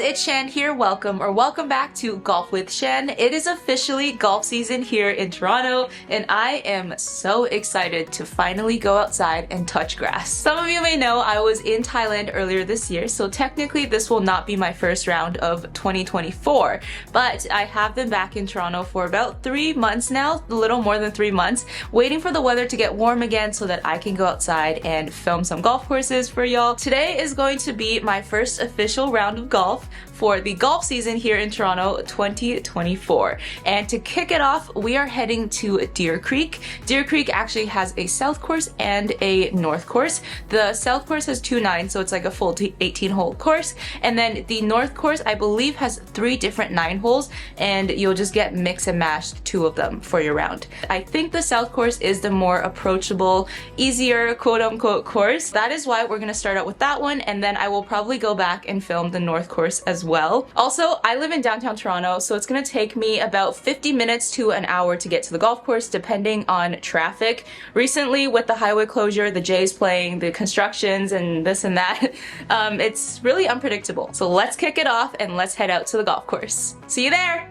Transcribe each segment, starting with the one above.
it's Shan here. Welcome back to Golf with Shan. It is officially golf season here in Toronto, and I am so excited to finally go outside and touch grass. Some of you may know I was in Thailand earlier this year, so technically this will not be my first round of 2024, but I have been back in Toronto for about 3 months now, a little more than 3 months, waiting for the weather to get warm again so that I can go outside and film some golf courses for y'all. Today is going to be my first official round of golf for the golf season here in Toronto 2024. And to kick it off, we are heading to Deer Creek. Deer Creek actually has a south course and a north course. The south course has 2 nines, so it's like a full 18-hole course. And then the north course, I believe, has 3 different 9 holes, and you'll just get mix and match 2 of them for your round. I think the south course is the more approachable, easier quote-unquote course. That is why we're gonna start out with that one, and then I will probably go back and film the north course as well. Also, I live in downtown Toronto, so it's gonna take me about 50 minutes to an hour to get to the golf course, depending on traffic. Recently, with the highway closure, the Jays playing, the constructions, and this and that, it's really unpredictable. So let's kick it off and let's head out to the golf course. See you there!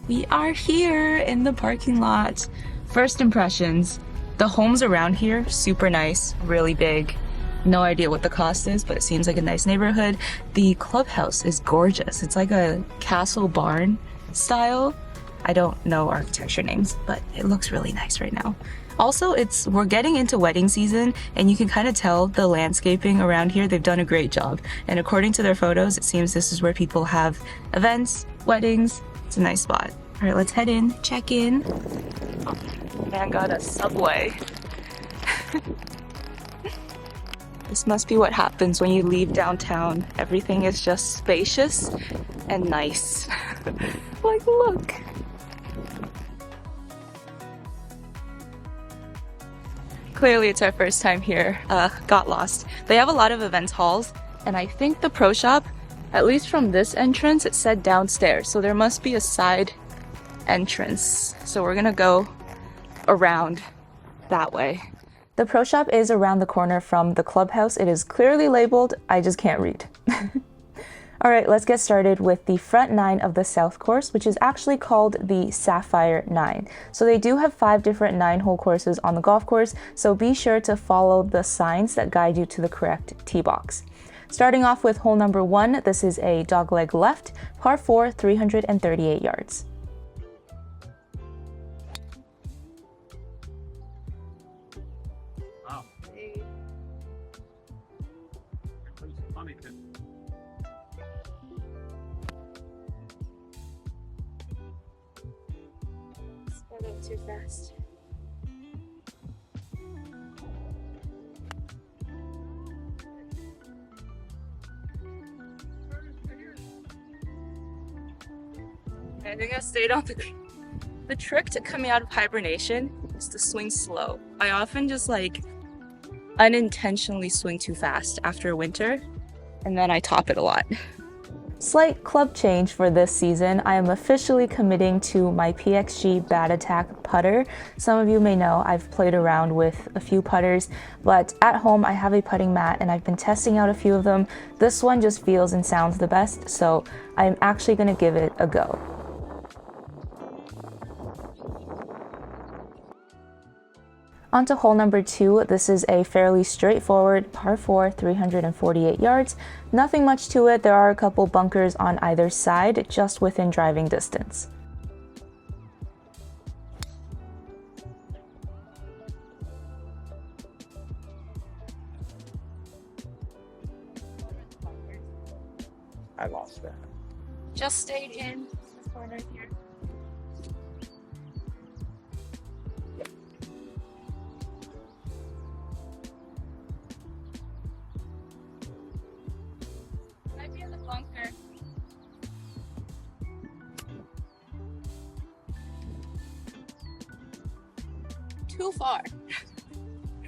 We are here in the parking lot. First impressions, the homes around here, super nice, really big. No idea what the cost is, but it seems like a nice neighborhood. The clubhouse is gorgeous. It's like a castle barn style. I don't know architecture names, but it looks really nice right now. Also, we're getting into wedding season, and you can kind of tell the landscaping around here, they've done a great job. And according to their photos, it seems this is where people have events, weddings. It's a nice spot. All right, let's head in, check in. Oh, man, got a Subway. This must be what happens when you leave downtown. Everything is just spacious and nice. Like, look. Clearly, it's our first time here. Got lost. They have a lot of events halls, and I think the pro shop, at least from this entrance, it said downstairs, so there must be a side entrance. So we're gonna go around that way. The pro shop is around the corner from the clubhouse. It is clearly labeled, I just can't read. All right, let's get started with the front 9 of the south course, which is actually called the Sapphire 9. So they do have 5 different 9-hole courses on the golf course, so be sure to follow the signs that guide you to the correct tee box. Starting off with hole number 1, this is a dogleg left, par 4, 338 yards. Wow. Sped up too fast. I think I stayed on the trick to coming out of hibernation is to swing slow. I often just like unintentionally swing too fast after winter, and then I top it a lot. Slight club change for this season. I am officially committing to my PXG Bat Attack putter. Some of you may know I've played around with a few putters, but at home I have a putting mat and I've been testing out a few of them. This one just feels and sounds the best, so I'm actually going to give it a go. On to hole number 2. This is a fairly straightforward par 4, 348 yards. Nothing much to it. There are a couple bunkers on either side, just within driving distance. I lost that. Just stayed in this corner here. Bunker. Too far.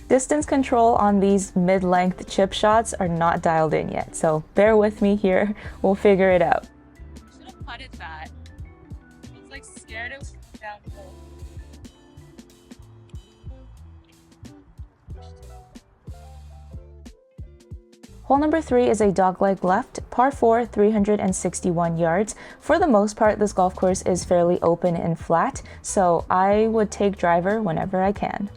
Distance control on these mid-length chip shots are not dialed in yet, so bear with me here. We'll figure it out. I should have putted that. I was like scared it was downhill. Hole number 3 is a dogleg left, par 4, 361 yards. For the most part, this golf course is fairly open and flat, so I would take driver whenever I can.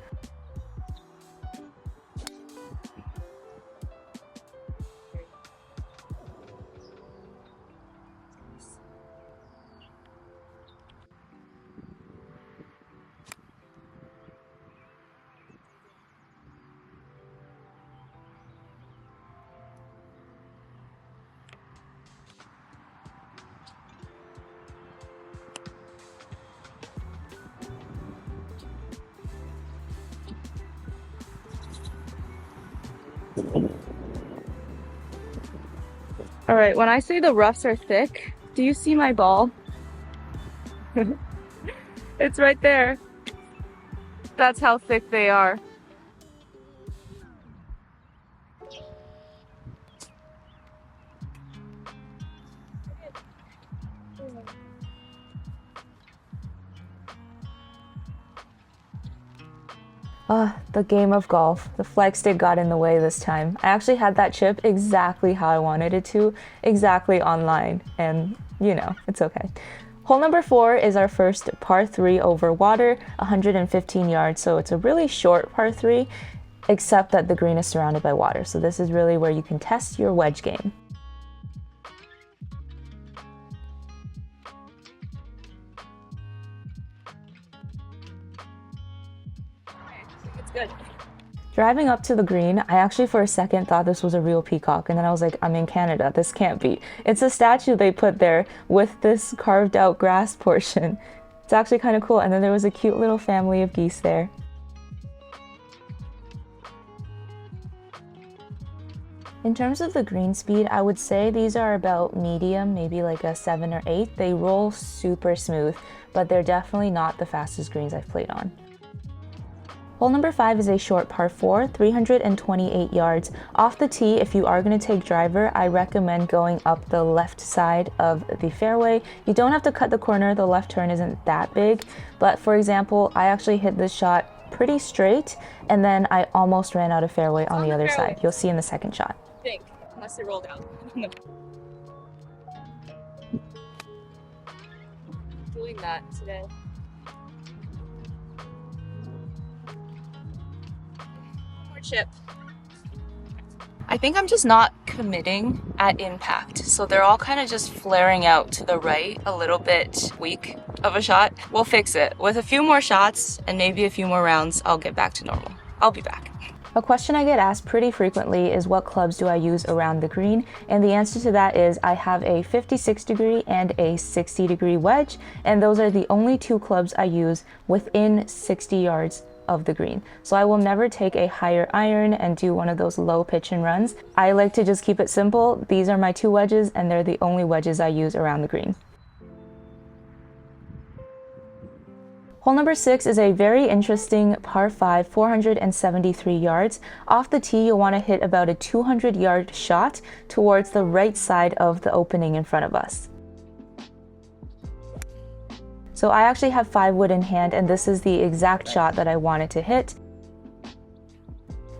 All right, when I say the roughs are thick, do you see my ball? It's right there. That's how thick they are. The game of golf. The flag stick got in the way this time. I actually had that chip exactly how I wanted it to, exactly online, and you know, it's okay. Hole number 4 is our first par 3 over water, 115 yards, so it's a really short par 3, except that the green is surrounded by water, so this is really where you can test your wedge game. It's good. Driving up to the green, I actually for a second thought this was a real peacock, and then I was like, I'm in Canada, this can't be. It's a statue they put there with this carved out grass portion. It's actually kind of cool, and then there was a cute little family of geese there. In terms of the green speed, I would say these are about medium, maybe like a 7 or 8. They roll super smooth, but they're definitely not the fastest greens I've played on. Hole number 5 is a short par 4, 328 yards. Off the tee, if you are going to take driver, I recommend going up the left side of the fairway. You don't have to cut the corner, the left turn isn't that big, but for example, I actually hit this shot pretty straight, and then I almost ran out of fairway on the other side. You'll see in the second shot. I think, unless it rolled out. No. Doing that today. Chip. I think I'm just not committing at impact, so they're all kind of just flaring out to the right, a little bit weak of a shot. We'll fix it. With a few more shots and maybe a few more rounds, I'll get back to normal. I'll be back. A question I get asked pretty frequently is what clubs do I use around the green? And the answer to that is I have a 56 degree and a 60 degree wedge, and those are the only 2 clubs I use within 60 yards of the green. So I will never take a higher iron and do one of those low pitch and runs. I like to just keep it simple. These are my 2 wedges, and they're the only wedges I use around the green. Hole number 6 is a very interesting par 5, 473 yards. Off the tee, you'll want to hit about a 200-yard shot towards the right side of the opening in front of us. So I actually have 5 wood in hand, and this is the exact shot that I wanted to hit.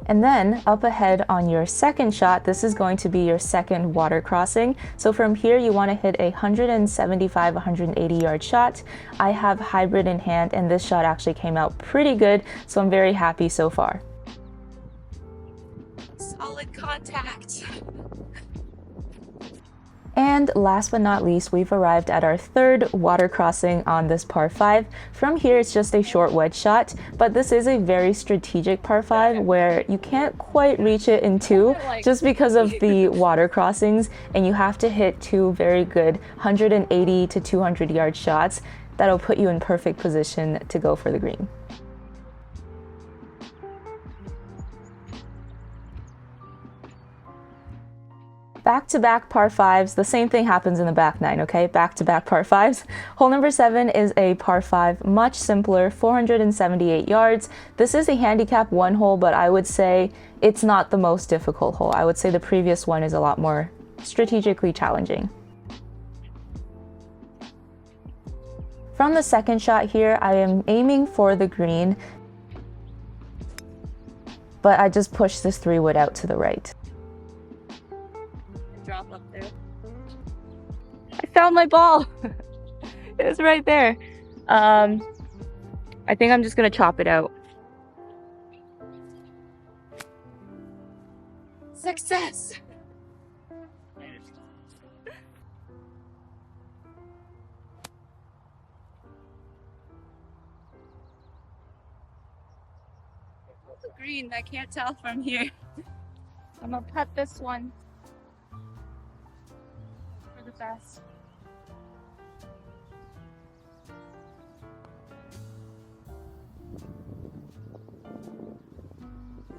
And then up ahead on your second shot, this is going to be your second water crossing. So from here, you want to hit a 175, 180 yard shot. I have hybrid in hand, and this shot actually came out pretty good, so I'm very happy so far. Solid contact. And last but not least, we've arrived at our third water crossing on this par 5. From here, it's just a short wedge shot, but this is a very strategic par 5 where you can't quite reach it in 2 just because of the water crossings, and you have to hit 2 very good 180 to 200 yard shots that'll put you in perfect position to go for the green. Back-to-back par 5s, the same thing happens in the back 9, okay? Back-to-back par 5s. Hole number 7 is a par 5, much simpler, 478 yards. This is a handicap 1 hole, but I would say it's not the most difficult hole. I would say the previous one is a lot more strategically challenging. From the second shot here, I am aiming for the green, but I just pushed this 3 wood out to the right. Drop up there. I found my ball. It was right there. I think I'm just gonna chop it out. Success! Green, I can't tell from here. I'm gonna putt this one for the best.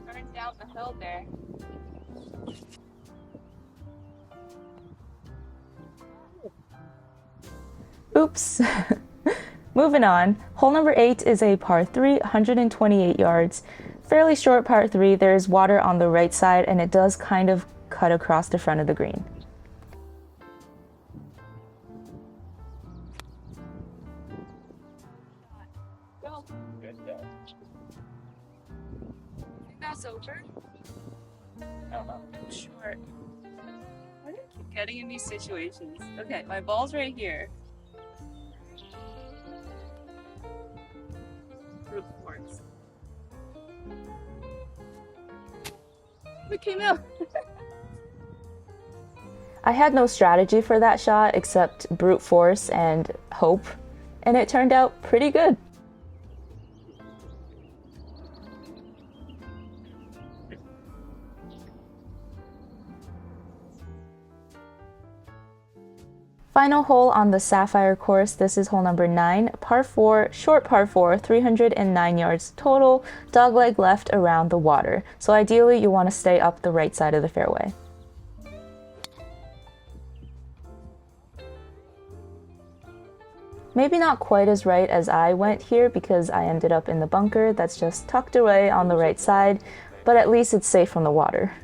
Turn down the hill there. Oops. Moving on. Hole number 8 is a par 3, 128 yards. Fairly short par 3. There's water on the right side and it does kind of cut across the front of the green. Go. Good job. I think that's over. I don't know. Short. Why do I keep getting in these situations? Okay, my ball's right here. Brute force. It came out. I had no strategy for that shot except brute force and hope, and it turned out pretty good. Final hole on the Sapphire course. This is hole number 9, par 4, short par 4, 309 yards total, dogleg left around the water. So ideally you want to stay up the right side of the fairway. Maybe not quite as right as I went here because I ended up in the bunker that's just tucked away on the right side, but at least it's safe from the water.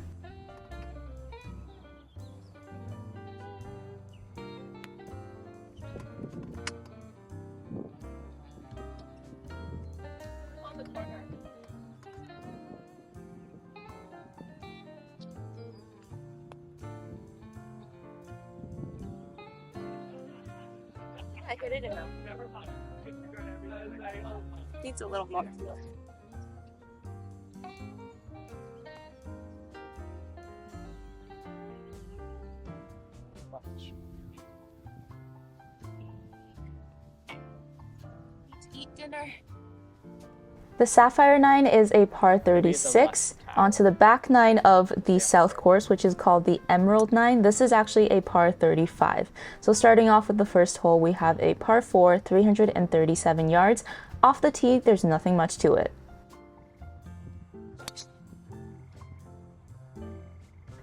I hit it enough. Needs a little more. Eat dinner. The Sapphire 9 is a par 36 onto the back 9 of the south course, which is called the Emerald 9. This is actually a par 35. So starting off with the first hole, we have a par 4, 337 yards. Off the tee, there's nothing much to it.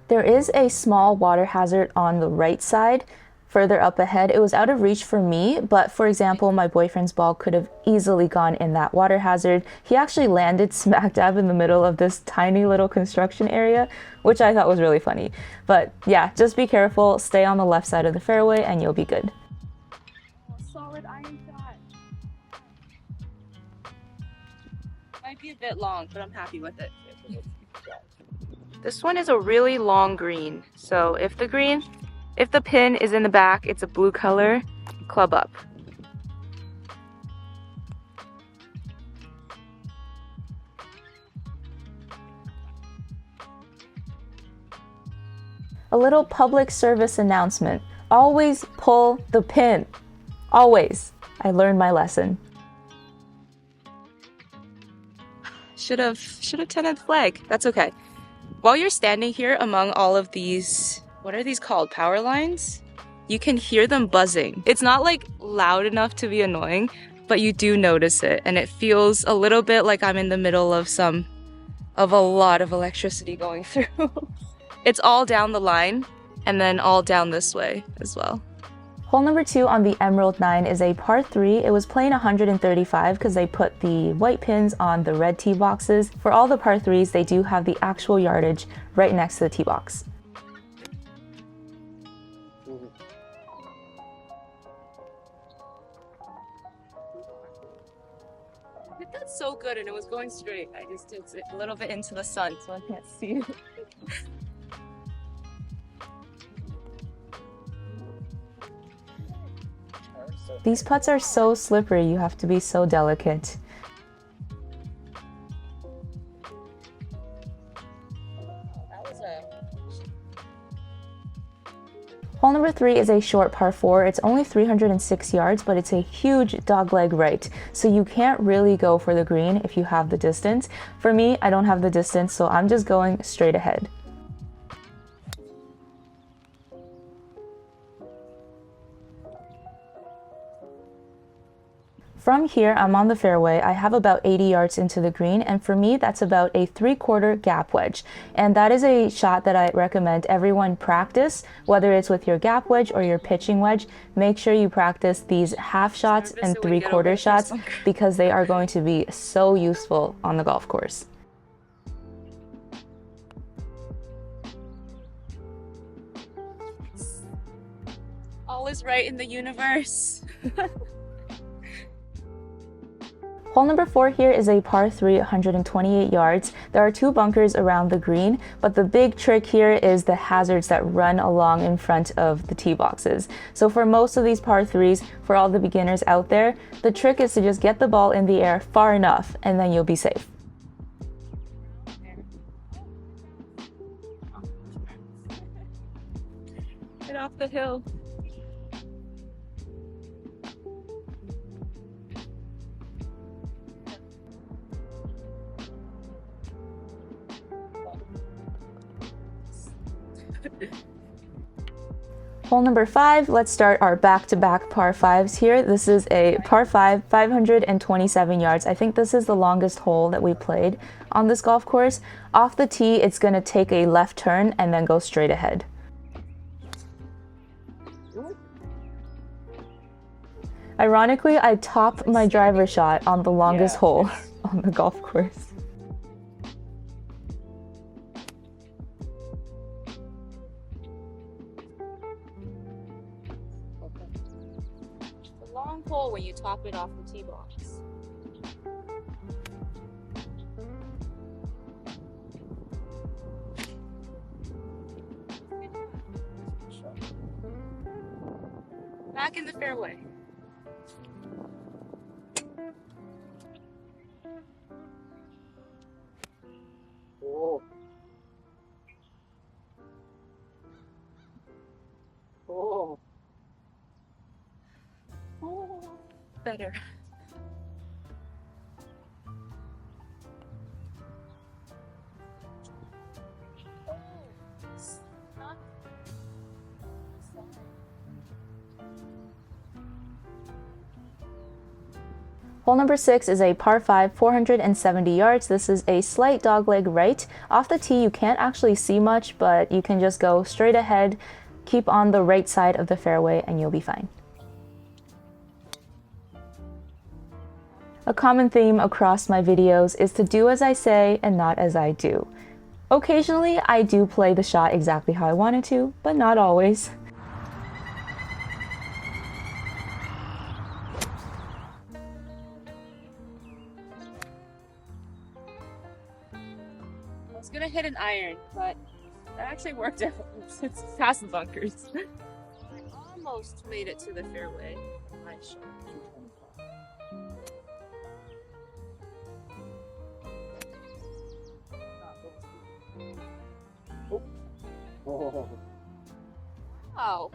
There is a small water hazard on the right side. Further up ahead, it was out of reach for me, but for example, my boyfriend's ball could have easily gone in that water hazard. He actually landed smack dab in the middle of this tiny little construction area, which I thought was really funny. But yeah, just be careful, stay on the left side of the fairway and you'll be good. Solid iron shot. Might be a bit long, but I'm happy with it. This one is a really long green, so if the pin is in the back, it's a blue color, club up. A little public service announcement. Always pull the pin. Always. I learned my lesson. Should have tented the flag. That's okay. While you're standing here among all of these, what are these called? Power lines? You can hear them buzzing. It's not like loud enough to be annoying, but you do notice it, and it feels a little bit like I'm in the middle of a lot of electricity going through. It's all down the line and then all down this way as well. Hole number 2 on the Emerald 9 is a par 3. It was playing 135 because they put the white pins on the red tee boxes. For all the par 3s, they do have the actual yardage right next to the tee box. That's so good, and it was going straight. I just did it a little bit into the sun, so I can't see it. So These putts are so slippery, you have to be so delicate. That was a Hole number 3 is a short par 4. It's only 306 yards, but it's a huge dogleg right. So you can't really go for the green if you have the distance. For me, I don't have the distance, so I'm just going straight ahead. From here, I'm on the fairway. I have about 80 yards into the green, and for me, that's about a 3/4 gap wedge. And that is a shot that I recommend everyone practice, whether it's with your gap wedge or your pitching wedge. Make sure you practice these half shots and 3/4 shots because they are going to be so useful on the golf course. all is right in the universe. Hole number 4 here is a par 3, 128 yards. There are 2 bunkers around the green, but the big trick here is the hazards that run along in front of the tee boxes. So for most of these par 3s, for all the beginners out there, the trick is to just get the ball in the air far enough and then you'll be safe. Get off the hill. Hole number 5, let's start our back-to-back par 5s here. This is a par 5, 527 yards. I think this is the longest hole that we played on this golf course. Off the tee, it's going to take a left turn and then go straight ahead. Ironically, I topped my driver shot on the longest hole on the golf course. Long hole when you top it off the tee box. Back in the fairway. oh. Oh. Better. Hole number 6 is a par 5, 470 yards. This is a slight dogleg right. Off the tee, you can't actually see much, but you can just go straight ahead, keep on the right side of the fairway, and you'll be fine. A common theme across my videos is to do as I say and not as I do. Occasionally, I do play the shot exactly how I wanted to, but not always. I was gonna hit an iron, but that actually worked out. It's past the bunkers. I almost made it to the fairway. I shot. Oh. Wow.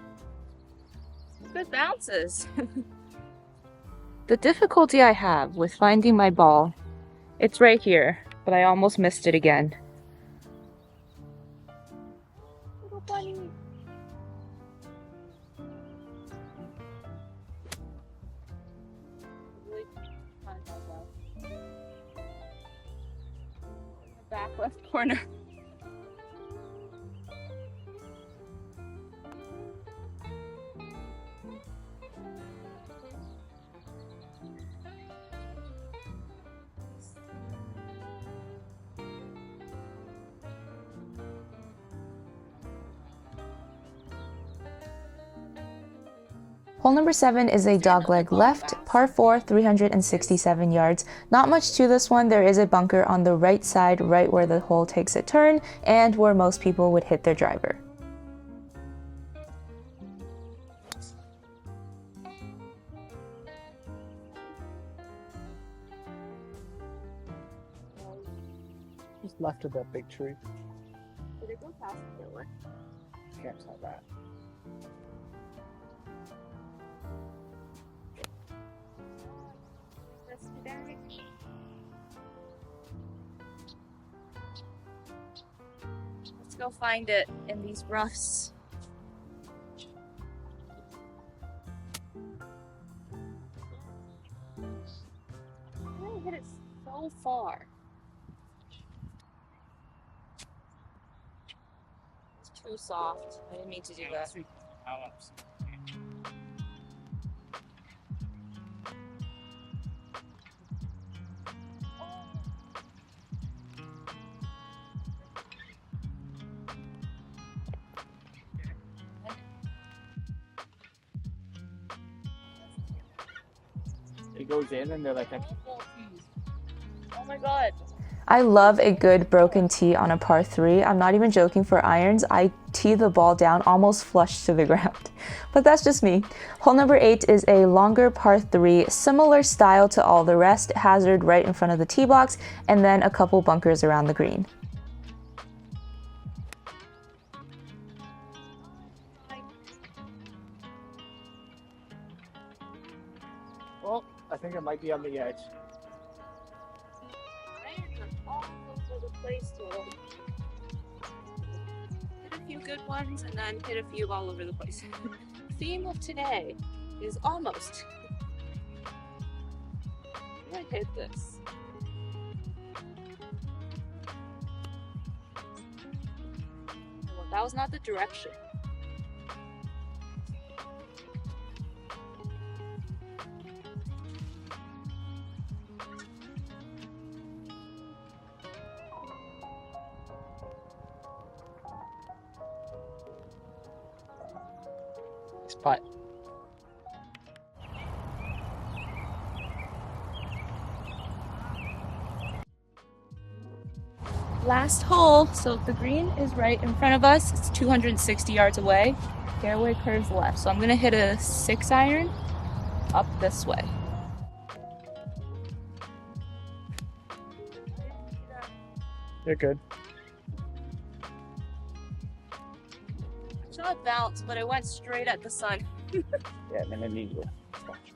Good bounces. The difficulty I have with finding my ball, it's right here, but I almost missed it again. Little bunny. Really find my ball. Back left corner. Hole number 7 is a dogleg left, par 4, 367 yards. Not much to this one. There is a bunker on the right side, right where the hole takes a turn, and where most people would hit their driver. left of that big tree. Did it go past the door? Can't tell that. Let's go find it in these roughs. I hit it so far. It's too soft. I didn't mean to do that. It goes in and they're like, Oh my god. I love a good broken tee on a par 3. I'm not even joking for irons. I tee the ball down almost flush to the ground. But that's just me. Hole number 8 is a longer par 3, similar style to all the rest, hazard right in front of the tee box, and then a couple bunkers around the green. well, I think it might be on the edge. All over the place today. Hit a few good ones and then hit a few all over the place. Theme of today is almost. I'm gonna hit this. Well, that was not the direction. Spot. Last hole, so the green is right in front of us. It's 260 yards away. Fairway curves left, so I'm gonna hit a 6-iron up this way. You're good. Saw it bounce, but it went straight at the sun. Yeah, and then I need to watch.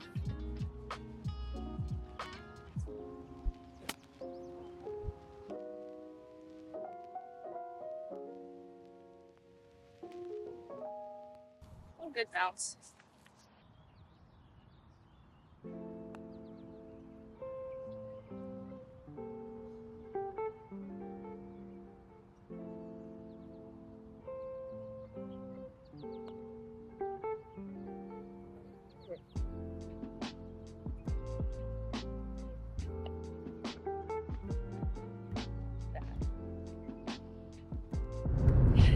Oh, good bounce.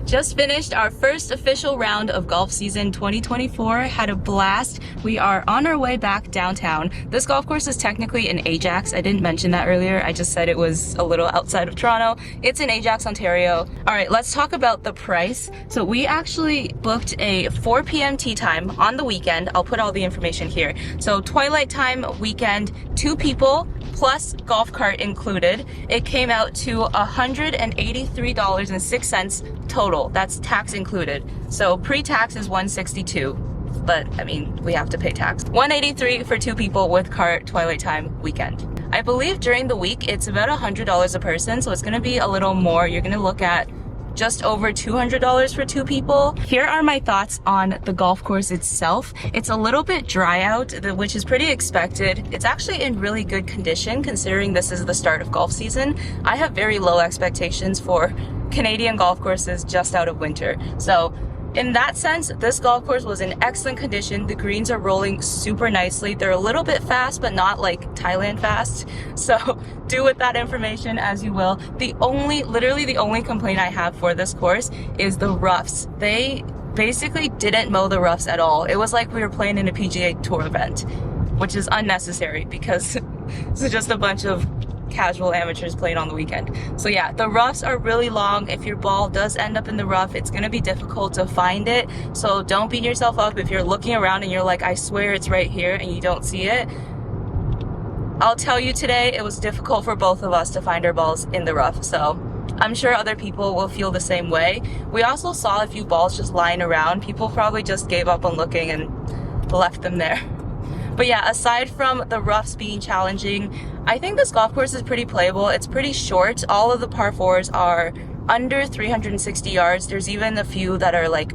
Just finished our first official round of golf season 2024. Had a blast. We are on our way back downtown. This golf course is technically in Ajax. I didn't mention that earlier. I just said it was a little outside of Toronto. It's in Ajax, Ontario. All right, let's talk about the price. So we actually booked a 4 p.m. tee time on the weekend. I'll put all the information here. So twilight time weekend, 2 people, plus golf cart included. It came out to $183.06 total. That's tax included. So pre-tax is $162, but I mean, we have to pay tax. $183 for 2 people with cart twilight time weekend. I believe during the week it's about $100 a person, so it's gonna be a little more. You're gonna look at just over $200 for 2 people. Here are my thoughts on the golf course itself. It's a little bit dry out, which is pretty expected. It's actually in really good condition considering this is the start of golf season. I have very low expectations for Canadian golf courses just out of winter. So in that sense, this golf course was in excellent condition. The greens are rolling super nicely. They're a little bit fast, but not like Thailand fast. So do with that information as you will. Literally the only complaint I have for this course is the roughs. They basically didn't mow the roughs at all. It was like we were playing in a PGA Tour event, which is unnecessary because it's just a bunch of casual amateurs playing on the weekend. So yeah, the roughs are really long. If your ball does end up in the rough, it's gonna be difficult to find it. So don't beat yourself up if you're looking around and you're like, I swear it's right here, and you don't see it. I'll tell you today, it was difficult for both of us to find our balls in the rough. So I'm sure other people will feel the same way. We also saw a few balls just lying around. People probably just gave up on looking and left them there. But yeah, aside from the roughs being challenging, I think this golf course is pretty playable. It's pretty short. All of the par 4s are under 360 yards. There's even a few that are like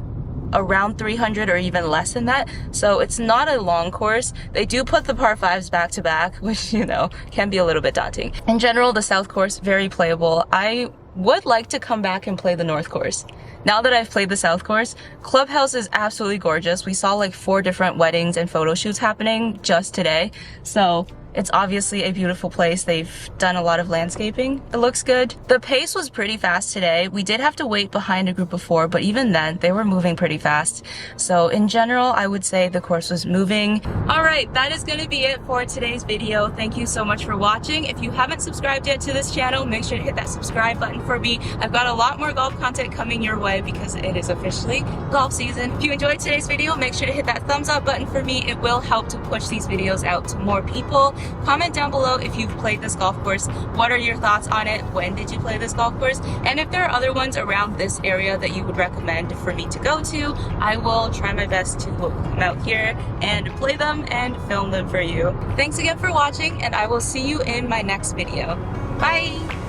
around 300 or even less than that. So it's not a long course. They do put the par 5s back to back, which, you know, can be a little bit daunting. In general, the south course, very playable. I would like to come back and play the north course. Now that I've played the south course, Clubhouse is absolutely gorgeous. We saw like 4 different weddings and photo shoots happening just today. So it's obviously a beautiful place. They've done a lot of landscaping. It looks good. The pace was pretty fast today. We did have to wait behind a group of 4, but even then, they were moving pretty fast. So in general, I would say the course was moving. All right, that is gonna be it for today's video. Thank you so much for watching. If you haven't subscribed yet to this channel, make sure to hit that subscribe button for me. I've got a lot more golf content coming your way because it is officially golf season. If you enjoyed today's video, make sure to hit that thumbs up button for me. It will help to push these videos out to more people. Comment down below if you've played this golf course. What are your thoughts on it? When did you play this golf course? And if there are other ones around this area that you would recommend for me to go to, I will try my best to come out here and play them and film them for you. Thanks again for watching, and I will see you in my next video. Bye!